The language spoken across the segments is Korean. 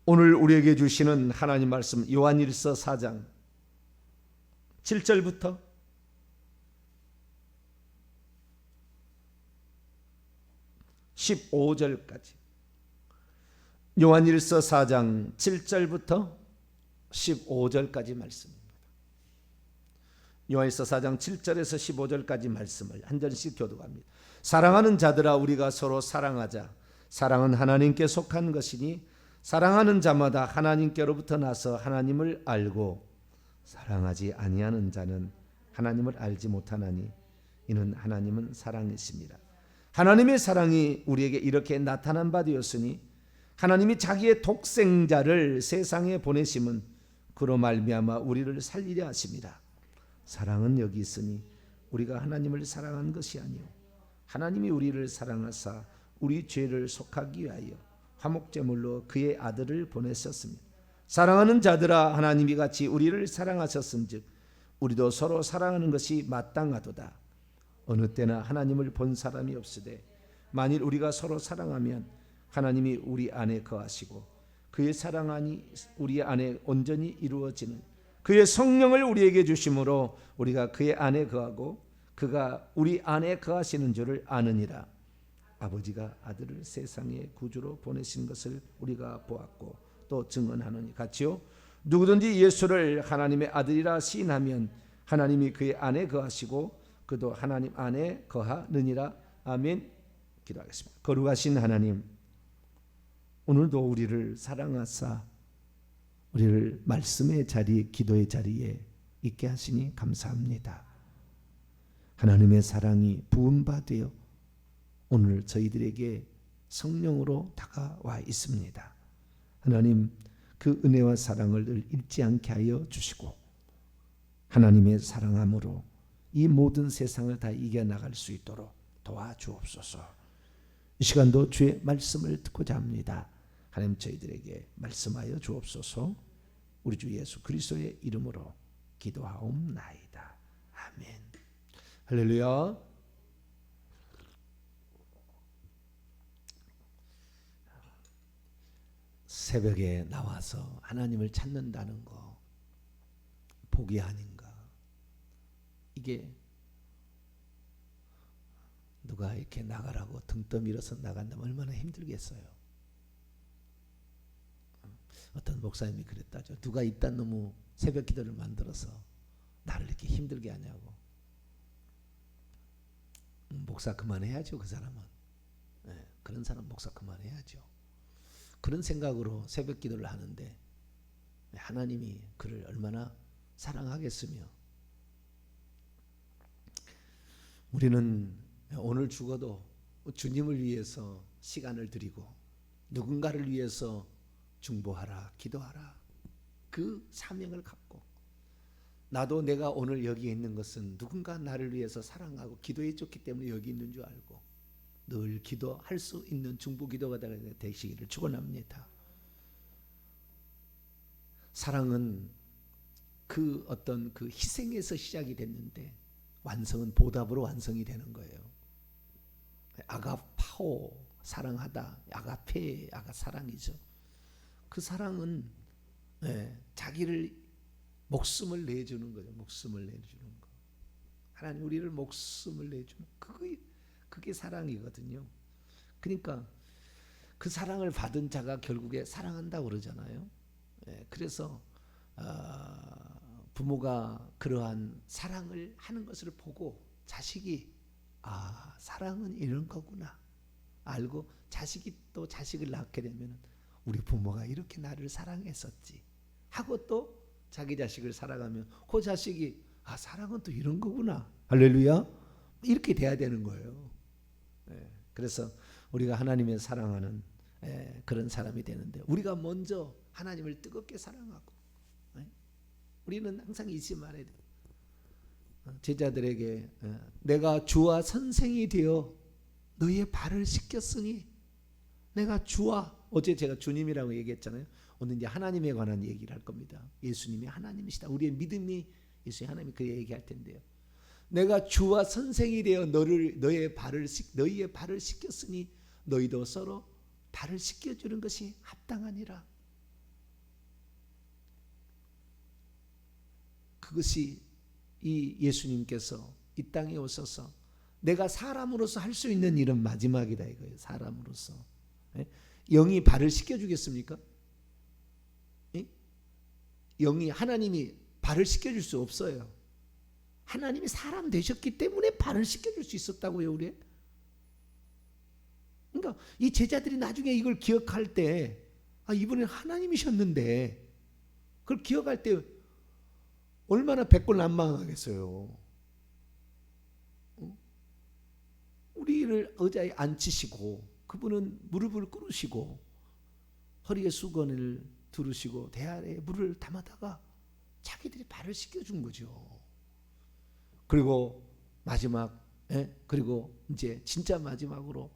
오늘 우리에게 주시는 하나님 말씀 요한일서 4장 7절부터 15절까지, 요한일서 4장 7절부터 15절까지 말씀입니다. 요한일서 4장 7절에서 15절까지 말씀을 한 절씩 교독합니다. 사랑하는 자들아, 우리가 서로 사랑하자. 사랑은 하나님께 속한 것이니 사랑하는 자마다 하나님께로부터 나서 하나님을 알고, 사랑하지 아니하는 자는 하나님을 알지 못하나니 이는 하나님은 사랑이십니다. 하나님의 사랑이 우리에게 이렇게 나타난 바 되었으니 하나님이 자기의 독생자를 세상에 보내심은 그로 말미암아 우리를 살리려 하심이라. 사랑은 여기 있으니 우리가 하나님을 사랑한 것이 아니요 하나님이 우리를 사랑하사 우리 죄를 속하기 위하여 화목제물로 그의 아들을 보내셨습니다. 사랑하는 자들아, 하나님이 같이 우리를 사랑하셨은즉 우리도 서로 사랑하는 것이 마땅하도다. 어느 때나 하나님을 본 사람이 없으되 만일 우리가 서로 사랑하면 하나님이 우리 안에 거하시고 그의 사랑이 우리 안에 온전히 이루어지는 그의 성령을 우리에게 주심으로 우리가 그의 안에 거하고 그가 우리 안에 거하시는 줄을 아느니라. 아버지가 아들을 세상의 구주로 보내신 것을 우리가 보았고 또 증언하노니 같이요, 누구든지 예수를 하나님의 아들이라 시인하면 하나님이 그의 안에 거하시고 그도 하나님 안에 거하느니라. 아멘. 기도하겠습니다. 거룩하신 하나님, 오늘도 우리를 사랑하사 우리를 말씀의 자리, 기도의 자리에 있게 하시니 감사합니다. 하나님의 사랑이 부은 바 되어 오늘 저희들에게 성령으로 다가와 있습니다. 하나님, 그 은혜와 사랑을 늘 잃지 않게 하여 주시고 하나님의 사랑함으로 이 모든 세상을 다 이겨나갈 수 있도록 도와주옵소서. 이 시간도 주의 말씀을 듣고자 합니다. 하나님, 저희들에게 말씀하여 주옵소서. 우리 주 예수 그리스도의 이름으로 기도하옵나이다. 아멘. 할렐루야. 새벽에 나와서 하나님을 찾는다는 거 복이 아닌가. 이게 누가 이렇게 나가라고 등 떠밀어서 나간다면 얼마나 힘들겠어요. 어떤 목사님이 그랬다죠. 누가 이딴 놈의 새벽 기도를 만들어서 나를 이렇게 힘들게 하냐고. 목사 그만해야죠. 그 사람은. 네, 그런 사람 목사 그만해야죠. 그런 생각으로 새벽 기도를 하는데 하나님이 그를 얼마나 사랑하겠으며, 우리는 오늘 죽어도 주님을 위해서 시간을 드리고 누군가를 위해서 중보하라, 기도하라, 그 사명을 갖고, 나도 내가 오늘 여기 있는 것은 누군가 나를 위해서 사랑하고 기도해 줬기 때문에 여기 있는 줄 알고 늘 기도할 수 있는 중보 기도가 되시기를 축원합니다. 사랑은 그 어떤 그 희생에서 시작이 됐는데 완성은 보답으로 완성이 되는 거예요. 아가파오, 사랑하다. 아가페, 사랑이죠. 그 사랑은 자기를 목숨을 내주는 거죠. 목숨을 내주는 거. 하나님 우리를 목숨을 내주는 그게 사랑이거든요. 그러니까 그 사랑을 받은 자가 결국에 사랑한다고 그러잖아요. 그래서 부모가 그러한 사랑을 하는 것을 보고 자식이 사랑은 이런 거구나 알고 자식이 또 자식을 낳게 되면 우리 부모가 이렇게 나를 사랑했었지 하고 또 자기 자식을 살아가면 그 자식이 사랑은 또 이런 거구나, 할렐루야, 이렇게 돼야 되는 거예요. 그래서 우리가 하나님의 사랑하는 그런 사람이 되는데, 우리가 먼저 하나님을 뜨겁게 사랑하고, 우리는 항상 잊지 말아야 돼요. 제자들에게 내가 주와 선생이 되어 너희의 발을 씻겼으니, 내가 주와, 어제 제가 주님이라고 얘기했잖아요. 오늘 이제 하나님에 관한 얘기를 할 겁니다. 예수님이 하나님이시다. 우리의 믿음이 예수님 하나님이 그 얘기할 텐데요. 내가 주와 선생이 되어 너희의 발을 씻겼으니 너희도 서로 발을 씻겨주는 것이 합당하니라. 그것이 이 예수님께서 이 땅에 오셔서 내가 사람으로서 할 수 있는 일은 마지막이다 이거예요. 사람으로서. 영이 발을 씻겨주겠습니까? 영이 하나님이 발을 씻겨줄 수 없어요. 하나님이 사람 되셨기 때문에 발을 씻겨줄 수 있었다고요. 우리. 그러니까 이 제자들이 나중에 이걸 기억할 때 이분은 하나님이셨는데 그걸 기억할 때 얼마나 백골난망하겠어요. 우리를 의자에 앉히시고 그분은 무릎을 꿇으시고 허리에 수건을 두르시고 대야에 물을 담아다가 자기들이 발을 씻겨준 거죠. 그리고 마지막 그리고 이제 진짜 마지막으로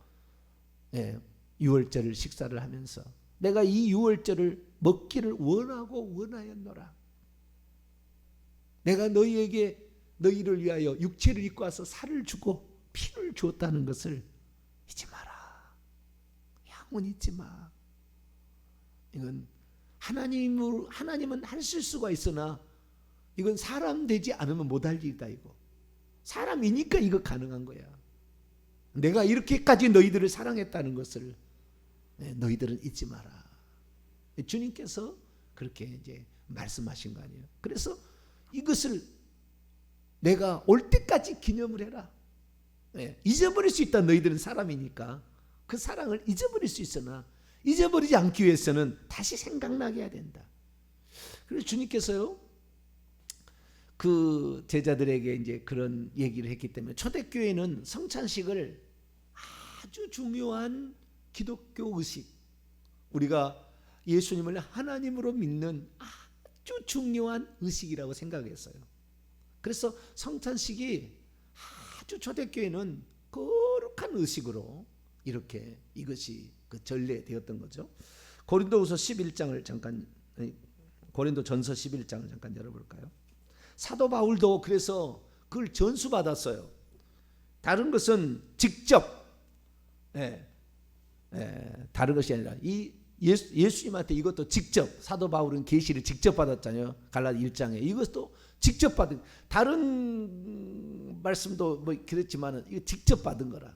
유월절을 식사를 하면서 내가 이 유월절을 먹기를 원하고 원하였노라. 내가 너희를 위하여 육체를 입고 와서 살을 주고 피를 주었다는 것을 잊지 마라. 양은 잊지 마. 이건 하나님은 하실 수가 있으나 이건 사람 되지 않으면 못할 일이다 이거. 사람이니까 이거 가능한 거야. 내가 이렇게까지 너희들을 사랑했다는 것을 너희들은 잊지 마라. 주님께서 그렇게 이제 말씀하신 거 아니에요. 그래서 이것을 내가 올 때까지 기념을 해라. 잊어버릴 수 있다. 너희들은 사람이니까 그 사랑을 잊어버릴 수 있으나 잊어버리지 않기 위해서는 다시 생각나게 해야 된다. 그래서 주님께서요 그 제자들에게 이제 그런 얘기를 했기 때문에 초대교회는 성찬식을 아주 중요한 기독교 의식, 우리가 예수님을 하나님으로 믿는 아주 중요한 의식이라고 생각했어요. 그래서 성찬식이 아주 초대교회는 거룩한 의식으로 이렇게 이것이 그 전례되었던 거죠. 고린도전서 11장을 잠깐 열어볼까요? 사도 바울도 그래서 그걸 전수받았어요. 다른 것은 직접 다른 것이 아니라 이 예수님한테 이것도 직접, 사도 바울은 계시를 직접 받았잖아요. 갈라디 1장에 이것도 직접 받은, 다른 말씀도 뭐 그랬지만은 이거 직접 받은 거라.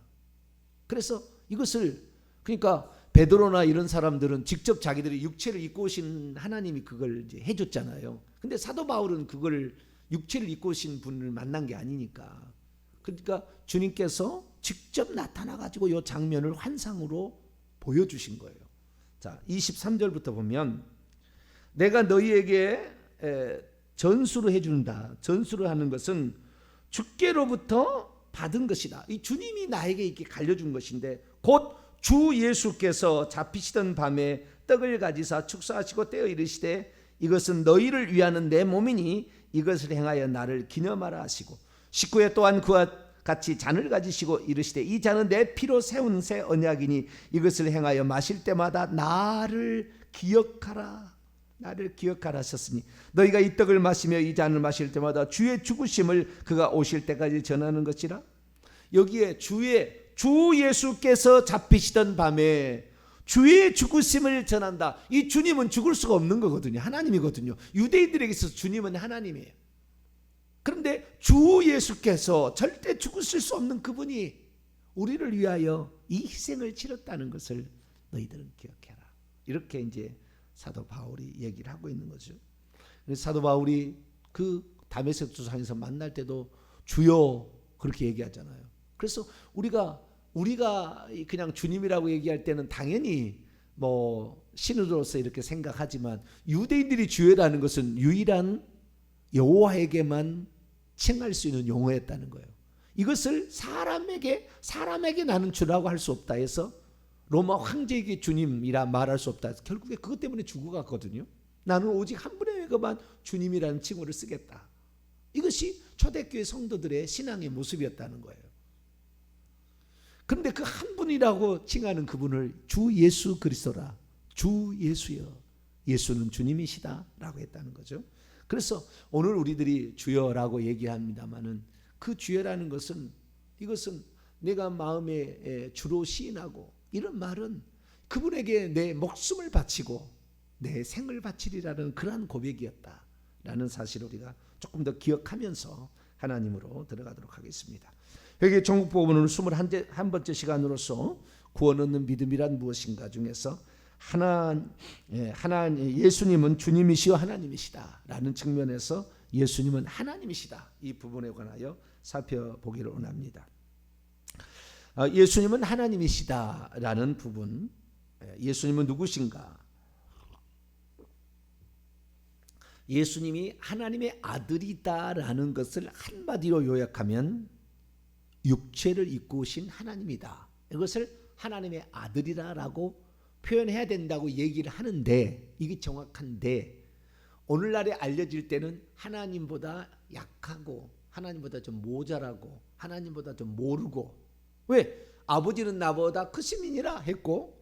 그래서 이것을, 그러니까 베드로나 이런 사람들은 직접 자기들이 육체를 입고 오신 하나님이 그걸 이제 해줬잖아요. 근데 사도 바울은 그걸 육체를 입고 오신 분을 만난 게 아니니까. 그러니까 주님께서 직접 나타나 가지고 이 장면을 환상으로 보여주신 거예요. 자, 23절부터 보면 내가 너희에게 전수를 해준다. 전수를 하는 것은 주께로부터 받은 것이다. 이 주님이 나에게 이렇게 갈려준 것인데 곧 주 예수께서 잡히시던 밤에 떡을 가지사 축사하시고 떼어 이르시되 이것은 너희를 위하는 내 몸이니 이것을 행하여 나를 기념하라 하시고 19에 또한 그와 같이 잔을 가지시고 이르시되 이 잔은 내 피로 세운 새 언약이니 이것을 행하여 마실 때마다 나를 기억하라 하셨으니 너희가 이 떡을 마시며 이 잔을 마실 때마다 주의 죽으심을 그가 오실 때까지 전하는 것이라. 여기에 주 예수께서 잡히시던 밤에 주의 죽으심을 전한다. 이 주님은 죽을 수가 없는 거거든요. 하나님이거든요. 유대인들에게서 주님은 하나님이에요. 그런데 주 예수께서 절대 죽으실 수 없는 그분이 우리를 위하여 이 희생을 치렀다는 것을 너희들은 기억해라. 이렇게 이제 사도 바울이 얘기를 하고 있는 거죠. 사도 바울이 그 다메섹 도상에서 만날 때도 주여 그렇게 얘기하잖아요. 그래서 우리가 그냥 주님이라고 얘기할 때는 당연히 뭐 신으로서 이렇게 생각하지만 유대인들이 주여라는 것은 유일한 여호와에게만 칭할 수 있는 용어였다는 거예요. 이것을 사람에게 나는 주라고 할 수 없다 해서 로마 황제에게 주님이라 말할 수 없다 해서 결국에 그것 때문에 죽어갔거든요. 나는 오직 한 분에게만 주님이라는 칭호를 쓰겠다. 이것이 초대교회 성도들의 신앙의 모습이었다는 거예요. 그런데 그 한 분이라고 칭하는 그분을 주 예수 그리스도라, 주 예수여, 예수는 주님이시다 라고 했다는 거죠. 그래서 오늘 우리들이 주여라고 얘기합니다마는 그 주여라는 것은, 이것은 내가 마음에 주로 시인하고, 이런 말은 그분에게 내 목숨을 바치고 내 생을 바치리라는 그러한 고백이었다 라는 사실을 우리가 조금 더 기억하면서 하나님으로 들어가도록 하겠습니다. 여기 전국복음은 21번째 시간으로서 구원 얻는 믿음이란 무엇인가 중에서 예수님은 주님이시여 하나님이시다 라는 측면에서 예수님은 하나님이시다, 이 부분에 관하여 살펴보기를 원합니다. 예수님은 하나님이시다 라는 부분, 예수님은 누구신가? 예수님이 하나님의 아들이다라는 것을 한마디로 요약하면 육체를 입고 오신 하나님이다, 이것을 하나님의 아들이라고 표현해야 된다고 얘기를 하는데, 이게 정확한데 오늘날에 알려질 때는 하나님보다 약하고 하나님보다 좀 모자라고 하나님보다 좀 모르고, 왜? 아버지는 나보다 크심이니라 했고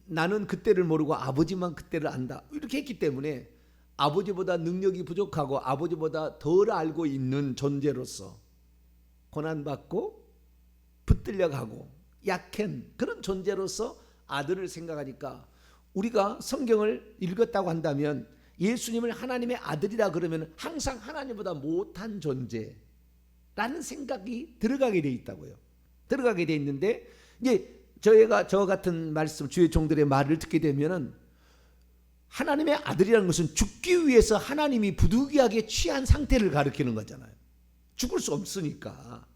나는 그때를 모르고 아버지만 그때를 안다, 이렇게 했기 때문에 아버지보다 능력이 부족하고 아버지보다 덜 알고 있는 존재로서 고난받고 붙들려가고 약한 그런 존재로서 아들을 생각하니까, 우리가 성경을 읽었다고 한다면 예수님을 하나님의 아들이라 그러면 항상 하나님보다 못한 존재라는 생각이 들어가게 돼 있다고요. 들어가게 돼 있는데, 이제 저 같은 말씀, 주의 종들의 말을 듣게 되면은 하나님의 아들이라는 것은 죽기 위해서 하나님이 부득이하게 취한 상태를 가리키는 거잖아요. 죽을 수 없으니까,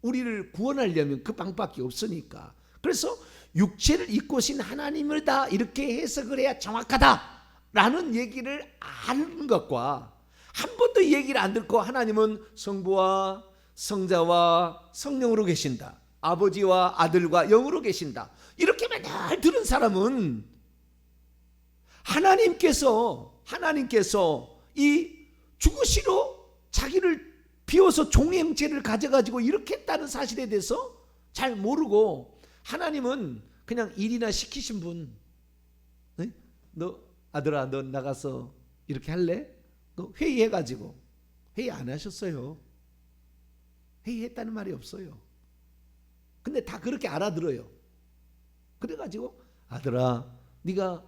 우리를 구원하려면 그 방법밖에 없으니까. 그래서 육체를 입고 오신 하나님을 다 이렇게 해석을 해야 정확하다라는 얘기를 아는 것과, 한 번도 얘기를 안 듣고 하나님은 성부와 성자와 성령으로 계신다, 아버지와 아들과 영으로 계신다, 이렇게 맨날 들은 사람은 하나님께서 이 죽으시러 자기를 비워서 종의 형체를 가져가지고 이렇게 했다는 사실에 대해서 잘 모르고, 하나님은 그냥 일이나 시키신 분, 너 아들아 너 나가서 이렇게 할래? 너 회의해가지고, 회의 안 하셨어요. 회의했다는 말이 없어요. 근데 다 그렇게 알아들어요. 그래가지고 아들아 네가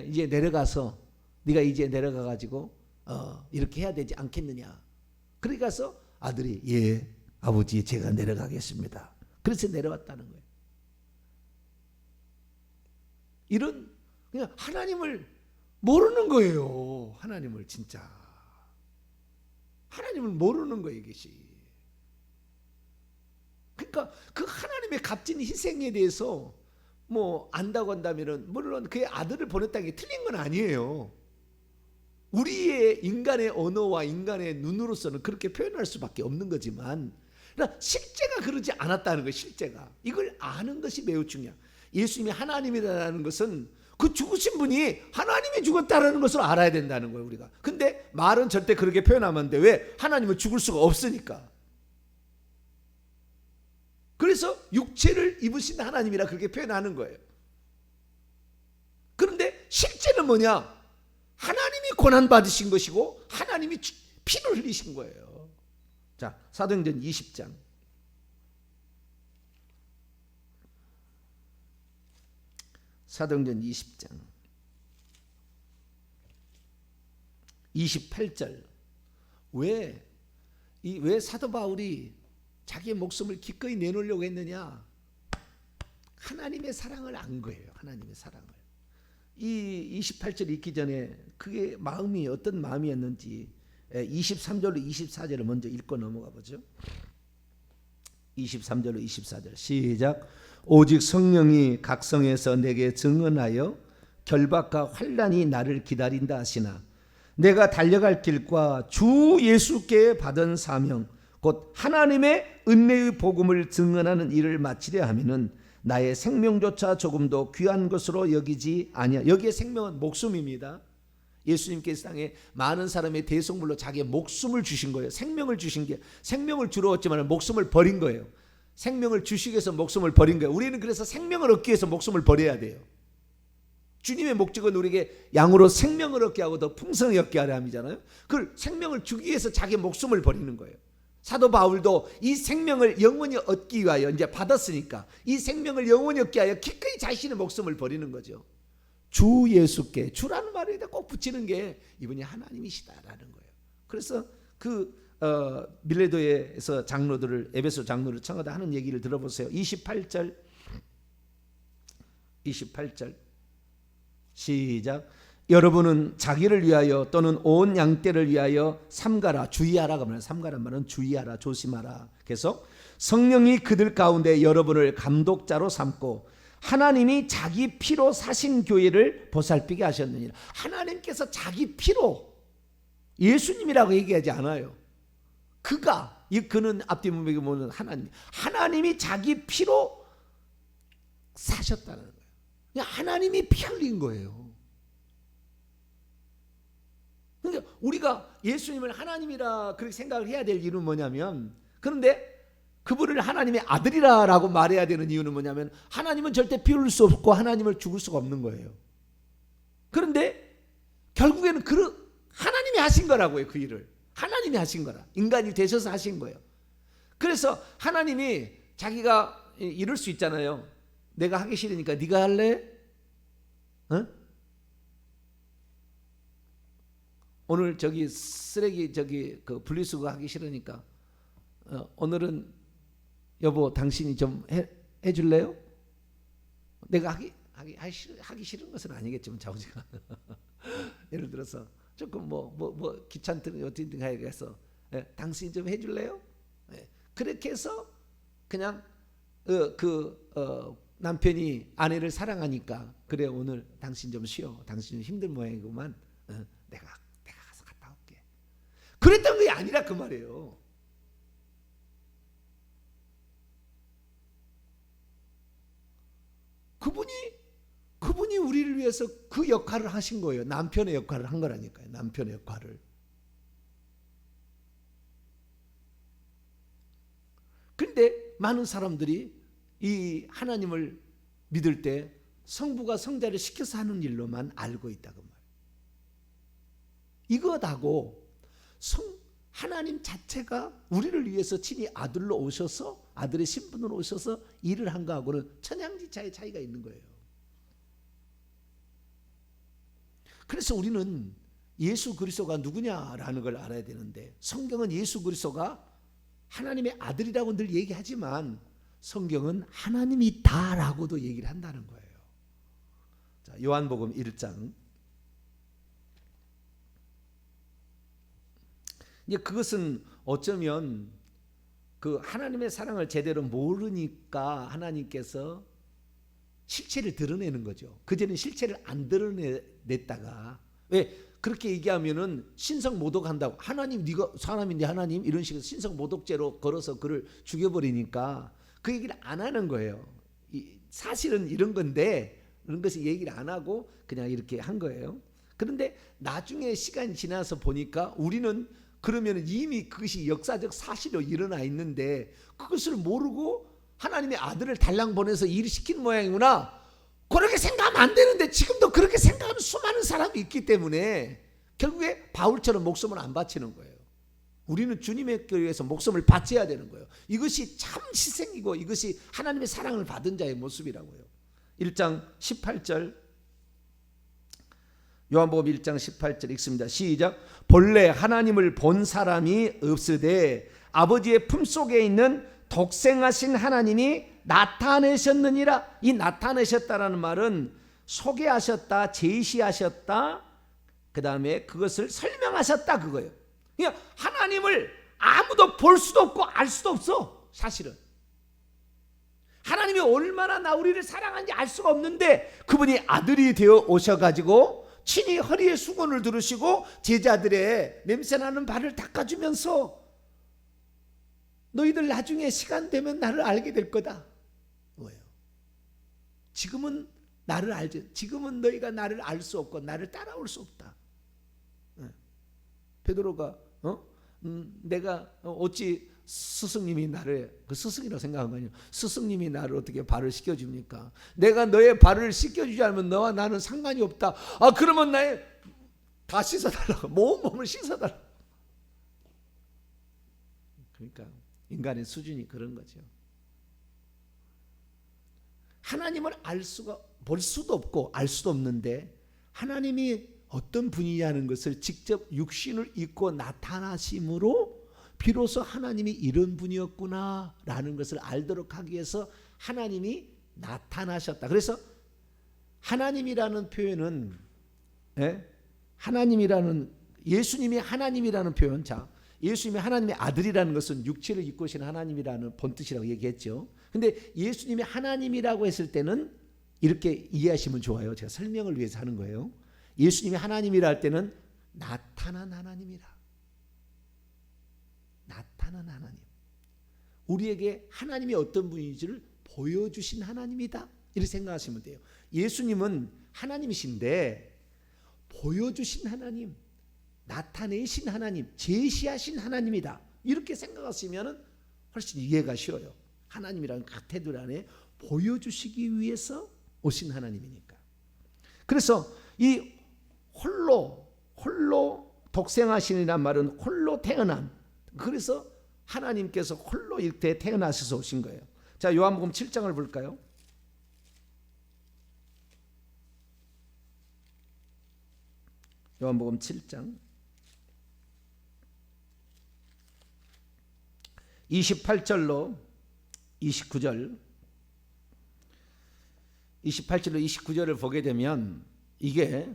이제 내려가서 네가 이제 내려가가지고 이렇게 해야 되지 않겠느냐. 그래 가서 아들이 예 아버지 제가 내려가겠습니다. 그래서 내려왔다는 거예요. 이런 그냥 하나님을 모르는 거예요. 하나님을 진짜 하나님을 모르는 거예요, 이것이. 그러니까 그 하나님의 값진 희생에 대해서 뭐 안다고 한다면은 물론 그의 아들을 보냈다는 게 틀린 건 아니에요. 우리의 인간의 언어와 인간의 눈으로서는 그렇게 표현할 수밖에 없는 거지만, 그러나 실제가 그러지 않았다는 거, 실제가 이걸 아는 것이 매우 중요해요. 예수님이 하나님이라는 것은 그 죽으신 분이 하나님이 죽었다는 것을 알아야 된다는 거예요, 우리가. 근데 말은 절대 그렇게 표현하면 안 돼. 왜? 하나님은 죽을 수가 없으니까. 그래서 육체를 입으신 하나님이라 그렇게 표현하는 거예요. 그런데 실제는 뭐냐? 하나님이 고난받으신 것이고 하나님이 피를 흘리신 거예요. 자, 사도행전 20장. 사도행전 20장 28절. 왜 사도 바울이 자기의 목숨을 기꺼이 내놓으려고 했느냐? 하나님의 사랑을 안 거예요. 하나님의 사랑을. 이 28절 읽기 전에 그게 마음이 어떤 마음이었는지 23절로 24절을 먼저 읽고 넘어가 보죠. 23절로 24절 시작. 오직 성령이 각성에서 내게 증언하여 결박과 환난이 나를 기다린다 하시나 내가 달려갈 길과 주 예수께 받은 사명 곧 하나님의 은혜의 복음을 증언하는 일을 마치려 하면은 나의 생명조차 조금도 귀한 것으로 여기지 아니야. 여기에 생명은 목숨입니다. 예수님께서 땅에 많은 사람의 대속물로 자기의 목숨을 주신 거예요. 생명을 주신 게 생명을 주러 왔지만 목숨을 버린 거예요. 생명을 주시기 위해서 목숨을 버린 거예요. 우리는 그래서 생명을 얻기 위해서 목숨을 버려야 돼요. 주님의 목적은 우리에게 양으로 생명을 얻게 하고 더 풍성히 얻게 하려 함이잖아요. 그 생명을 주기 위해서 자기 목숨을 버리는 거예요. 사도 바울도 이 생명을 영원히 얻기 위하여 이제 받았으니까 이 생명을 영원히 얻기 위하여 기꺼이 자신의 목숨을 버리는 거죠. 주 예수께, 주라는 말에다 꼭 붙이는 게 이분이 하나님이시다라는 거예요. 그래서 밀레도에서 장로들을, 에베소 장로를 청하다 하는 얘기를 들어보세요. 28절 시작. 여러분은 자기를 위하여 또는 온 양떼를 위하여 삼가라, 주의하라가 말이야. 삼가란 말은 주의하라, 조심하라. 계속 성령이 그들 가운데 여러분을 감독자로 삼고 하나님이 자기 피로 사신 교회를 보살피게 하셨느니라. 하나님께서 자기 피로, 예수님이라고 얘기하지 않아요. 그는 앞뒤문맥에 보면 하나님이 자기 피로 사셨다는 거예요. 그냥 하나님이 피 흘린 거예요. 그러니까 우리가 예수님을 하나님이라 그렇게 생각을 해야 될 이유는 뭐냐면, 그런데 그분을 하나님의 아들이라고 말해야 되는 이유는 뭐냐면, 하나님은 절대 피 흘릴 수 없고 하나님을 죽을 수가 없는 거예요. 그런데 결국에는 하나님이 하신 거라고요. 그 일을 하나님이 하신 거라. 인간이 되셔서 하신 거예요. 그래서 하나님이 자기가 이럴 수 있잖아요. 내가 하기 싫으니까 네가 할래? 오늘 쓰레기 그 분리수거 하기 싫으니까 오늘은 여보 당신이 좀 해줄래요? 내가 하기 싫은 것은 아니겠지만 자우지가 예를 들어서 조금 귀찮든 어떻게든 해서 당신이 좀 해줄래요? 그렇게 해서 그냥 남편이 아내를 사랑하니까, 그래 오늘 당신 좀 쉬어, 당신 좀 힘든 모양이구만, 내가 가서 갔다 올게. 그랬던 게 아니라 그 말이에요. 그분이 우리를 위해서 그 역할을 하신 거예요. 남편의 역할을 한 거라니까요. 남편의 역할을. 그런데 많은 사람들이 이 하나님을 믿을 때 성부가 성자를 시켜서 하는 일로만 알고 있다 그 말. 이것하고 하나님 자체가 우리를 위해서 친히 아들로 오셔서, 아들의 신분으로 오셔서 일을 한 거하고는 천양지차의 차이가 있는 거예요. 그래서 우리는 예수 그리스도가 누구냐라는 걸 알아야 되는데, 성경은 예수 그리스도가 하나님의 아들이라고 늘 얘기하지만 성경은 하나님이다라고도 얘기를 한다는 거예요. 자, 요한복음 1장. 이제 그것은 어쩌면 그 하나님의 사랑을 제대로 모르니까 하나님께서 실체를 드러내는 거죠. 그전에 실체를 안 드러냈다가, 왜 그렇게 얘기하면은 신성 모독한다고, 하나님 네가 사람인데 하나님, 이런 식으로 신성 모독죄로 걸어서 그를 죽여버리니까 그 얘기를 안 하는 거예요. 사실은 이런 건데 그런 것을 얘기를 안 하고 그냥 이렇게 한 거예요. 그런데 나중에 시간이 지나서 보니까 우리는 그러면 이미 그것이 역사적 사실로 일어나 있는데 그것을 모르고 하나님의 아들을 달랑 보내서 일을 시킨 모양이구나, 그렇게 생각하면 안 되는데 지금도 그렇게 생각하는 수많은 사람이 있기 때문에 결국에 바울처럼 목숨을 안 바치는 거예요. 우리는 주님의 교회에서 목숨을 바쳐야 되는 거예요. 이것이 참 희생이고 이것이 하나님의 사랑을 받은 자의 모습이라고요. 1장 18절, 요한복음 1장 18절 읽습니다. 시작. 본래 하나님을 본 사람이 없으되 아버지의 품속에 있는 독생하신 하나님이 나타내셨느니라. 이 나타내셨다라는 말은 소개하셨다, 제시하셨다, 그 다음에 그것을 설명하셨다 그거예요. 그러니까 하나님을 아무도 볼 수도 없고 알 수도 없어. 사실은 하나님이 얼마나 우리를 사랑하는지 알 수가 없는데 그분이 아들이 되어 오셔가지고 친히 허리에 수건을 두르시고 제자들의 냄새나는 발을 닦아주면서 너희들 나중에 시간 되면 나를 알게 될 거다. 뭐예요? 지금은 나를 알지, 지금은 너희가 나를 알 수 없고 나를 따라올 수 없다. 베드로가 내가 어찌 스승님이 나를, 그 스승이라고 생각한 거 아니에요. 스승님이 나를 어떻게 발을 씻겨줍니까? 내가 너의 발을 씻겨주지 않으면 너와 나는 상관이 없다. 아 그러면 나의 다 씻어달라고, 몸을 씻어달라고. 그러니까 인간의 수준이 그런 거죠. 하나님을 알 수가, 볼 수도 없고 알 수도 없는데 하나님이 어떤 분이냐는 것을 직접 육신을 입고 나타나심으로 비로소 하나님이 이런 분이었구나라는 것을 알도록 하기 위해서 하나님이 나타나셨다. 그래서 하나님이라는 표현은 하나님이라는 예수님이 하나님이라는 표현, 자 예수님이 하나님의 아들이라는 것은 육체를 입고 오신 하나님이라는 본뜻이라고 얘기했죠. 근데 예수님이 하나님이라고 했을 때는 이렇게 이해하시면 좋아요. 제가 설명을 위해서 하는 거예요. 예수님이 하나님이라 할 때는 나타난 하나님이라. 나타난 하나님. 우리에게 하나님이 어떤 분인지를 보여주신 하나님이다. 이렇게 생각하시면 돼요. 예수님은 하나님이신데 보여주신 하나님, 나타내신 하나님, 제시하신 하나님이다. 이렇게 생각하시면 훨씬 이해가 쉬워요. 하나님이라는 카테드랄 안에 보여주시기 위해서 오신 하나님이니까. 그래서 이 홀로 독생하시니란 말은 홀로 태어난, 그래서 하나님께서 홀로 이렇게 태어나셔서 오신 거예요. 자, 요한복음 7장을 볼까요? 요한복음 7장 28절로 29절 28절로 29절을 보게 되면 이게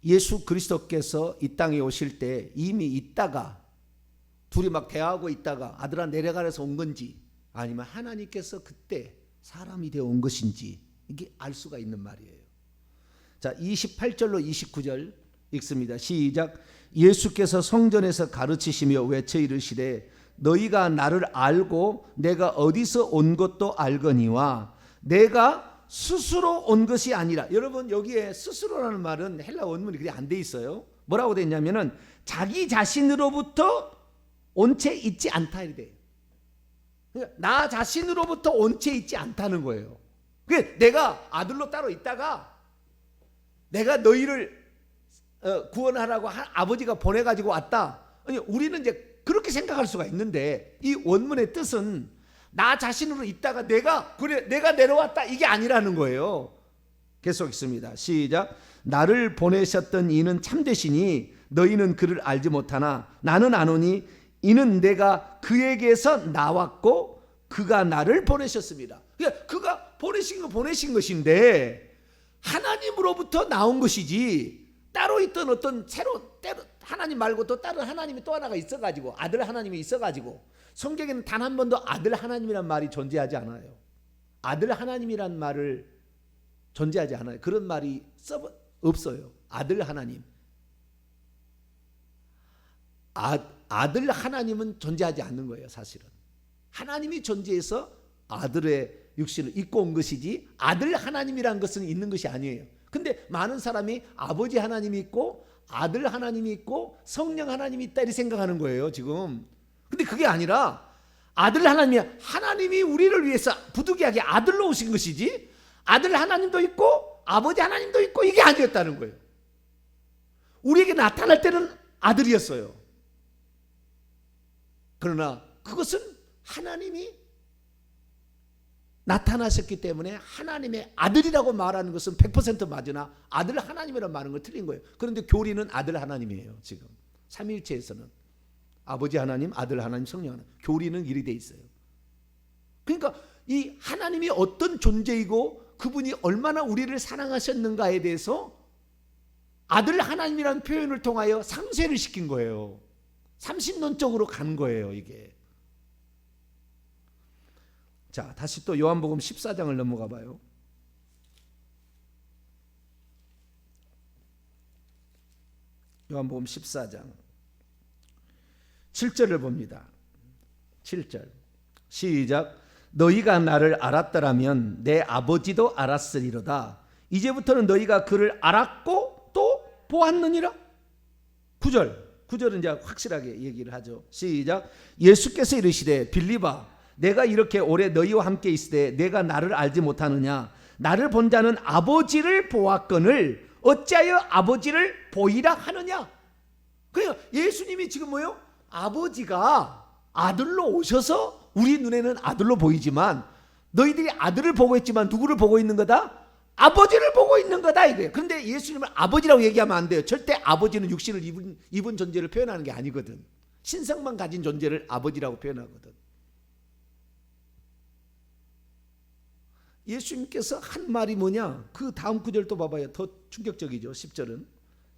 예수 그리스도께서 이 땅에 오실 때 이미 있다가 둘이 막 대화하고 있다가 아들아 내려가래서 온 건지 아니면 하나님께서 그때 사람이 되어 온 것인지 이게 알 수가 있는 말이에요. 자, 28절로 29절 읽습니다. 시작. 예수께서 성전에서 가르치시며 외쳐 이르시되 너희가 나를 알고 내가 어디서 온 것도 알거니와 내가 스스로 온 것이 아니라. 여러분 여기에 스스로라는 말은 헬라 원문이 그렇게 안 돼 있어요. 뭐라고 돼 있냐면은 자기 자신으로부터 온 채 있지 않다 이래 돼요. 그러니까 나 자신으로부터 온 채 있지 않다는 거예요. 그러니까 내가 아들로 따로 있다가 내가 너희를 구원하라고 아버지가 보내가지고 왔다. 아니, 우리는 이제 그렇게 생각할 수가 있는데 이 원문의 뜻은 나 자신으로 있다가 내가 내려왔다 이게 아니라는 거예요. 계속 있습니다. 시작. 나를 보내셨던 이는 참되시니 너희는 그를 알지 못하나 나는 아노니 이는 내가 그에게서 나왔고 그가 나를 보내셨습니다. 그러니까 그가 보내신 것인데 하나님으로부터 나온 것이지 따로 있던 어떤 하나님 말고 또 다른 하나님이 또 하나가 있어가지고 아들 하나님이 있어가지고 성경에는 단 한 번도 아들 하나님이란 말이 존재하지 않아요. 아들 하나님이란 말을 존재하지 않아요. 그런 말이 없어요. 아들 하나님. 아들 하나님은 존재하지 않는 거예요. 사실은 하나님이 존재해서 아들의 육신을 입고 온 것이지 아들 하나님이란 것은 있는 것이 아니에요. 근데 많은 사람이 아버지 하나님이 있고 아들 하나님이 있고 성령 하나님이 있다 이렇게 생각하는 거예요 지금. 근데 그게 아니라 아들 하나님이 우리를 위해서 부득이하게 아들로 오신 것이지 아들 하나님도 있고 아버지 하나님도 있고 이게 아니었다는 거예요. 우리에게 나타날 때는 아들이었어요. 그러나 그것은 하나님이 나타나셨기 때문에 하나님의 아들이라고 말하는 것은 100% 맞으나 아들 하나님이라고 말하는 건 틀린 거예요. 그런데 교리는 아들 하나님이에요. 지금 삼위일체에서는 아버지 하나님, 아들 하나님, 성령 하나님. 교리는 이렇게 돼 있어요. 그러니까 이 하나님이 어떤 존재이고 그분이 얼마나 우리를 사랑하셨는가에 대해서 아들 하나님이라는 표현을 통하여 상쇄를 시킨 거예요. 삼신론적으로 간 거예요 이게. 자, 다시 또 요한복음 14장을 넘어가 봐요. 요한복음 14장 7절을 봅니다. 7절 시작. 너희가 나를 알았더라면 내 아버지도 알았으리로다. 이제부터는 너희가 그를 알았고 또 보았느니라. 9절은 이제 확실하게 얘기를 하죠. 시작. 예수께서 이르시되 빌립아 내가 이렇게 오래 너희와 함께 있으되 내가 나를 알지 못하느냐. 나를 본 자는 아버지를 보았거늘 어찌하여 아버지를 보이라 하느냐. 그러니까 예수님이 지금 뭐예요? 아버지가 아들로 오셔서 우리 눈에는 아들로 보이지만 너희들이 아들을 보고 있지만 누구를 보고 있는 거다? 아버지를 보고 있는 거다 이거예요. 그런데 예수님을 아버지라고 얘기하면 안 돼요. 절대 아버지는 육신을 입은 존재를 표현하는 게 아니거든. 신성만 가진 존재를 아버지라고 표현하거든. 예수님께서 한 말이 뭐냐? 그 다음 구절 또 봐봐요. 더 충격적이죠. 10절은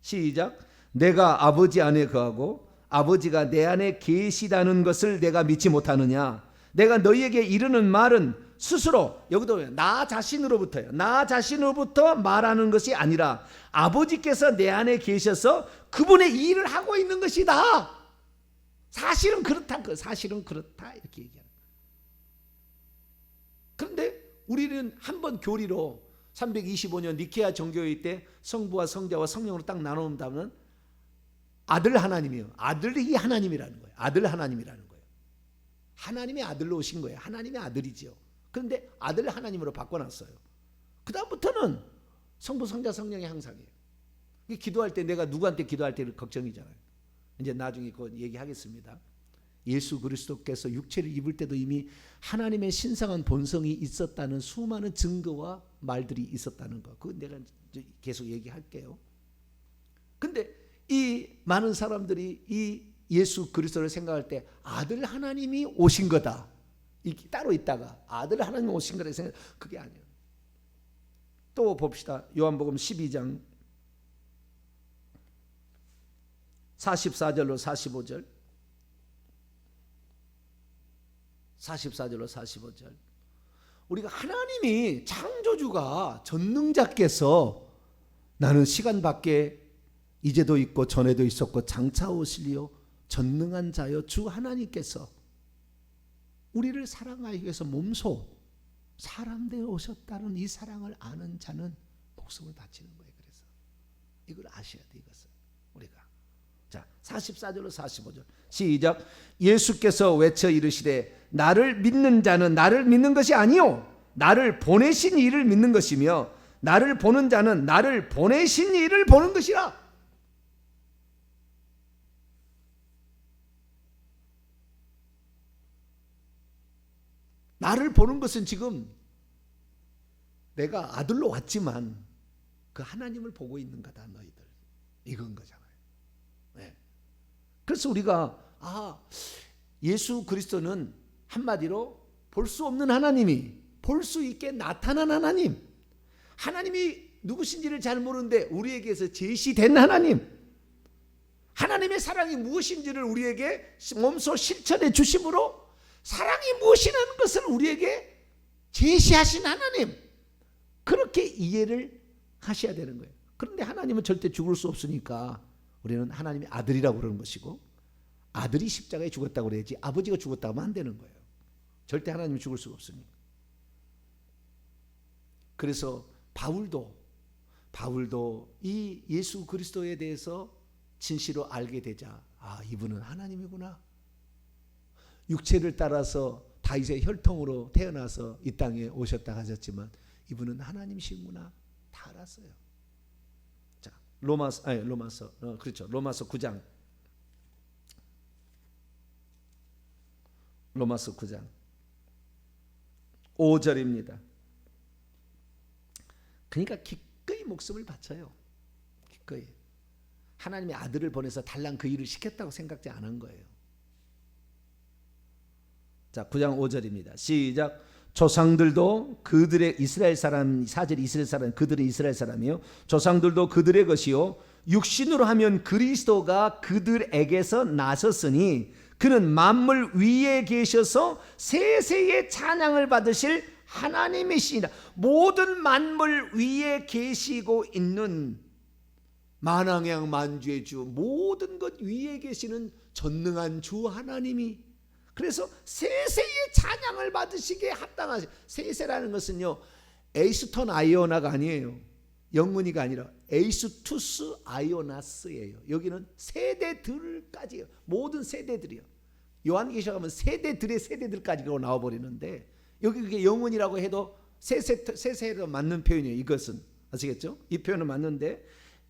시작. 내가 아버지 안에 거하고 아버지가 내 안에 계시다는 것을 내가 믿지 못하느냐? 내가 너희에게 이르는 말은 스스로, 여기도 나 자신으로부터요. 나 자신으로부터 말하는 것이 아니라 아버지께서 내 안에 계셔서 그분의 일을 하고 있는 것이다. 사실은 그렇다. 사실은 그렇다. 이렇게 얘기하는. 그런데 우리는 한번 교리로 325년 니케아 정교회 때 성부와 성자와 성령으로 딱 나눈다면 아들 하나님이요. 아들이 하나님이라는 거예요. 아들 하나님이라는 거예요. 하나님의 아들로 오신 거예요. 하나님의 아들이죠. 그런데 아들 하나님으로 바꿔놨어요. 그 다음부터는 성부, 성자, 성령의 항상이에요. 기도할 때 내가 누구한테 기도할 때는 걱정이잖아요. 이제 나중에 그거 얘기하겠습니다. 예수 그리스도께서 육체를 입을 때도 이미 하나님의 신성한 본성이 있었다는 수많은 증거와 말들이 있었다는 거. 그건 내가 계속 얘기할게요. 근데 이 많은 사람들이 이 예수 그리스도를 생각할 때 아들 하나님이 오신 거다. 따로 있다가 아들 하나님이 오신 거다 생각. 그게 아니에요. 또 봅시다. 요한복음 12장 44절로 45절. 44절로 45절. 우리가 하나님이 창조주가 전능자께서 나는 시간 밖에 이제도 있고 전에도 있었고 장차 오실리요 전능한 자여 주 하나님께서 우리를 사랑하기 위해서 몸소 사람 되어 오셨다는 이 사랑을 아는 자는 목숨을 바치는 거예요. 그래서 이걸 아셔야 돼. 이것을 우리가. 자, 44절로 45절 시작. 예수께서 외쳐 이르시되 나를 믿는 자는 나를 믿는 것이 아니요 나를 보내신 이를 믿는 것이며 나를 보는 자는 나를 보내신 이를 보는 것이라. 나를 보는 것은 지금 내가 아들로 왔지만 그 하나님을 보고 있는 거다 너희들. 이건 거잖아요. 네. 그래서 우리가 예수 그리스도는 한마디로 볼 수 없는 하나님이 볼 수 있게 나타난 하나님. 하나님이 누구신지를 잘 모르는데 우리에게서 제시된 하나님. 하나님의 사랑이 무엇인지를 우리에게 몸소 실천해 주심으로 사랑이 무엇이라는 것을 우리에게 제시하신 하나님. 그렇게 이해를 하셔야 되는 거예요. 그런데 하나님은 절대 죽을 수 없으니까 우리는 하나님의 아들이라고 그러는 것이고 아들이 십자가에 죽었다고 그래야지 아버지가 죽었다고 하면 안 되는 거예요. 절대 하나님이 죽을 수가 없으니까. 그래서 바울도 이 예수 그리스도에 대해서 진실로 알게 되자 이분은 하나님이구나. 육체를 따라서 다윗의 혈통으로 태어나서 이 땅에 오셨다 하셨지만 이분은 하나님이시구나 다 알았어요. 자, 로마서 9장. 로마서 9장 5절입니다. 그러니까 기꺼이 목숨을 바쳐요. 기꺼이. 하나님의 아들을 보내서 달랑 그 일을 시켰다고 생각지 않은 거예요. 자, 9장 5절입니다. 시작. 조상들도 그들의 이스라엘 사람, 4절 이스라엘 사람, 그들의 이스라엘 사람이요. 조상들도 그들의 것이요. 육신으로 하면 그리스도가 그들에게서 나섰으니 그는 만물 위에 계셔서 세세의 찬양을 받으실 하나님이시니라. 모든 만물 위에 계시고 있는 만왕양 만주의 주, 모든 것 위에 계시는 전능한 주 하나님이 그래서 세세의 찬양을 받으시기에 합당하시. 세세라는 것은요 에이스톤 아이오나가 아니에요. 영문이가 아니라 에이스투스 아이오나스예요. 여기는 세대들까지요. 모든 세대들이요. 요한계시록 가면 세대들의 세대들까지로 나와버리는데 여기 그게 영문이라고 해도 세세로 맞는 표현이에요. 이것은 아시겠죠? 이 표현은 맞는데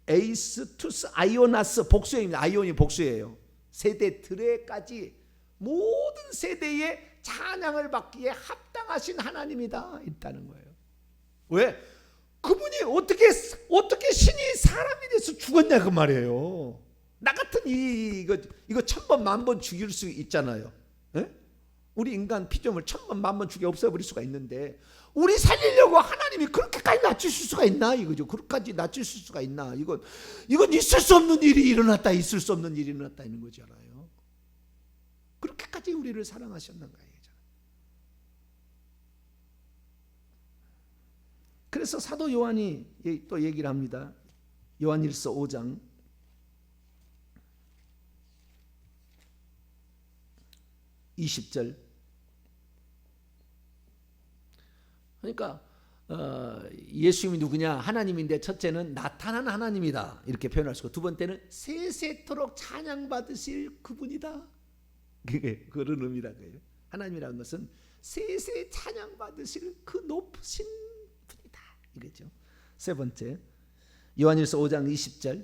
에이스투스 아이오나스 복수입니다. 아이온이 복수예요. 세대들에까지 모든 세대의 찬양을 받기에 합당하신 하나님이다 있다는 거예요. 왜? 그분이 어떻게 신이 사람이 돼서 죽었냐 그 말이에요. 나 같은 이거 1000번 10,000번 죽일 수 있잖아요. 에? 우리 인간 피조물 1000번 10,000번 죽여 없애버릴 수가 있는데 우리 살리려고 하나님이 그렇게까지 낮추실 수가 있나 이거죠. 그렇게까지 낮추실 수가 있나. 이건 있을 수 없는 일이 일어났다, 있을 수 없는 일이 일어났다 있는 거잖아요. 그렇게까지 우리를 사랑하셨는가 이거죠. 그래서 사도 요한이 또 얘기를 합니다. 요한일서 5장 20절. 그러니까 예수님이 누구냐? 하나님인데 첫째는 나타난 하나님이다 이렇게 표현할 수 있고, 두 번째는 세세토록 찬양받으실 그분이다. 그게 그런 의미라는 거예요. 하나님이라는 것은 세세 찬양받으실 그 높으신 분이다 이거죠. 세 번째, 요한일서 5장 20절.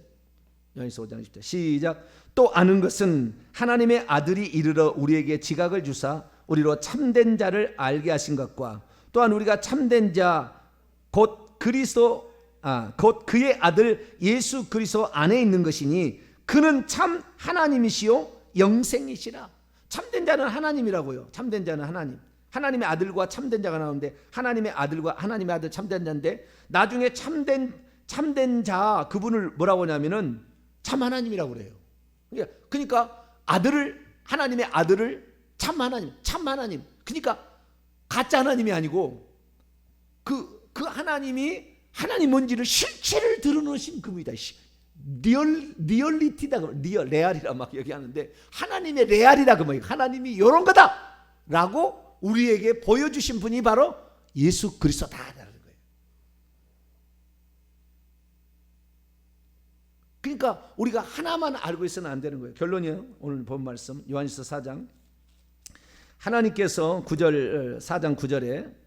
요한일서 5장 20절 시작. 또 아는 것은 하나님의 아들이 이르러 우리에게 지각을 주사 우리로 참된 자를 알게 하신 것과, 또한 우리가 참된 자 곧 그의 아들 예수 그리스도 안에 있는 것이니 그는 참 하나님이시요 영생이시라. 참된 자는 하나님이라고요. 참된 자는 하나님. 하나님의 아들과 참된 자가 나오는데 하나님의 아들과 하나님의 아들 참된 자인데, 나중에 참된 자 그분을 뭐라고 하냐면은 참 하나님이라고 그래요. 그러니까 하나님의 아들을 참 하나님. 그러니까 가짜 하나님이 아니고 그 하나님이 하나님 뭔지를 실체를 드러내신 그분이다. 리얼리티다. 레알이라 막 얘기하는데 하나님의 레알이라 그 뭐예요? 하나님이 이런 거다라고 우리에게 보여주신 분이 바로 예수 그리스도다라는 거예요. 그러니까 우리가 하나만 알고 있어는 안 되는 거예요. 결론이에요. 오늘 본 말씀 요한일서 4장. 하나님께서 4장 9절에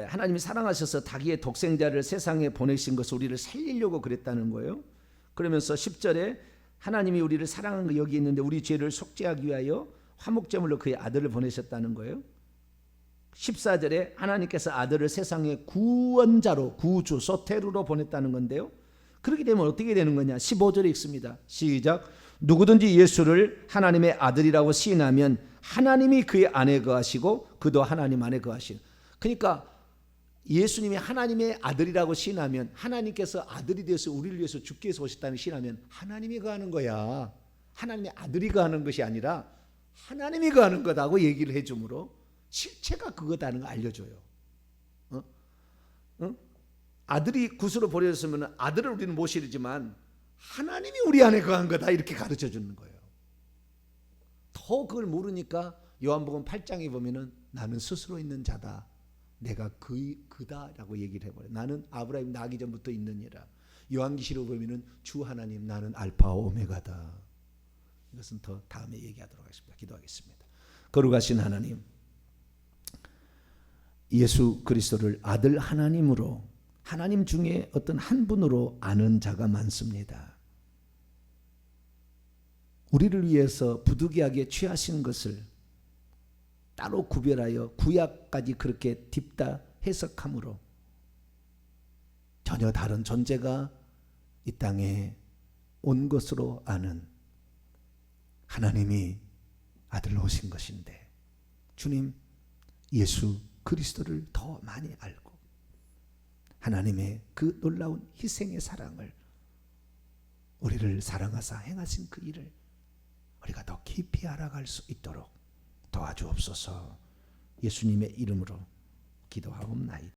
하나님이 사랑하셔서 자기의 독생자를 세상에 보내신 것을 우리를 살리려고 그랬다는 거예요. 그러면서 10절에 하나님이 우리를 사랑한 거 여기 있는데 우리 죄를 속죄하기 위하여 화목제물로 그의 아들을 보내셨다는 거예요. 14절에 하나님께서 아들을 세상의 구원자로, 구주, 소테루로 보냈다는 건데요. 그렇게 되면 어떻게 되는 거냐? 15절에 읽습니다. 시작. 누구든지 예수를 하나님의 아들이라고 시인하면 하나님이 그의 안에 거하시고 그도 하나님 안에 거하시는. 그러니까 예수님이 하나님의 아들이라고 시인하면, 하나님께서 아들이 되어서 우리를 위해서 죽기 위해서 오셨다는 시인하면 하나님이 거하는 거야. 하나님의 아들이 거하는 것이 아니라 하나님이 거하는 거다고 얘기를 해주므로 실체가 그거다는 걸 알려줘요. 아들이 구수로 버려졌으면 아들을 우리는 못 실지만 하나님이 우리 안에 거한 거다 이렇게 가르쳐 주는 거예요. 더 그걸 모르니까 요한복음 8장에 보면은 나는 스스로 있는 자다. 내가 그다라고 얘기를 해버려요. 나는 아브라함 나기 전부터 있느니라. 요한계시록 보면은 주 하나님 나는 알파와 오메가다. 이것은 더 다음에 얘기하도록 하겠습니다. 기도하겠습니다. 거룩하신 하나님, 예수 그리스도를 아들 하나님으로, 하나님 중에 어떤 한 분으로 아는 자가 많습니다. 우리를 위해서 부득이하게 취하신 것을 따로 구별하여 구약까지 그렇게 딥다 해석함으로 전혀 다른 존재가 이 땅에 온 것으로 아는 하나님이 아들로 오신 것인데, 주님 예수 그리스도를 더 많이 알고 하나님의 그 놀라운 희생의 사랑을, 우리를 사랑하사 행하신 그 일을 우리가 더 깊이 알아갈 수 있도록 도와주옵소서. 예수님의 이름으로 기도하옵나이다.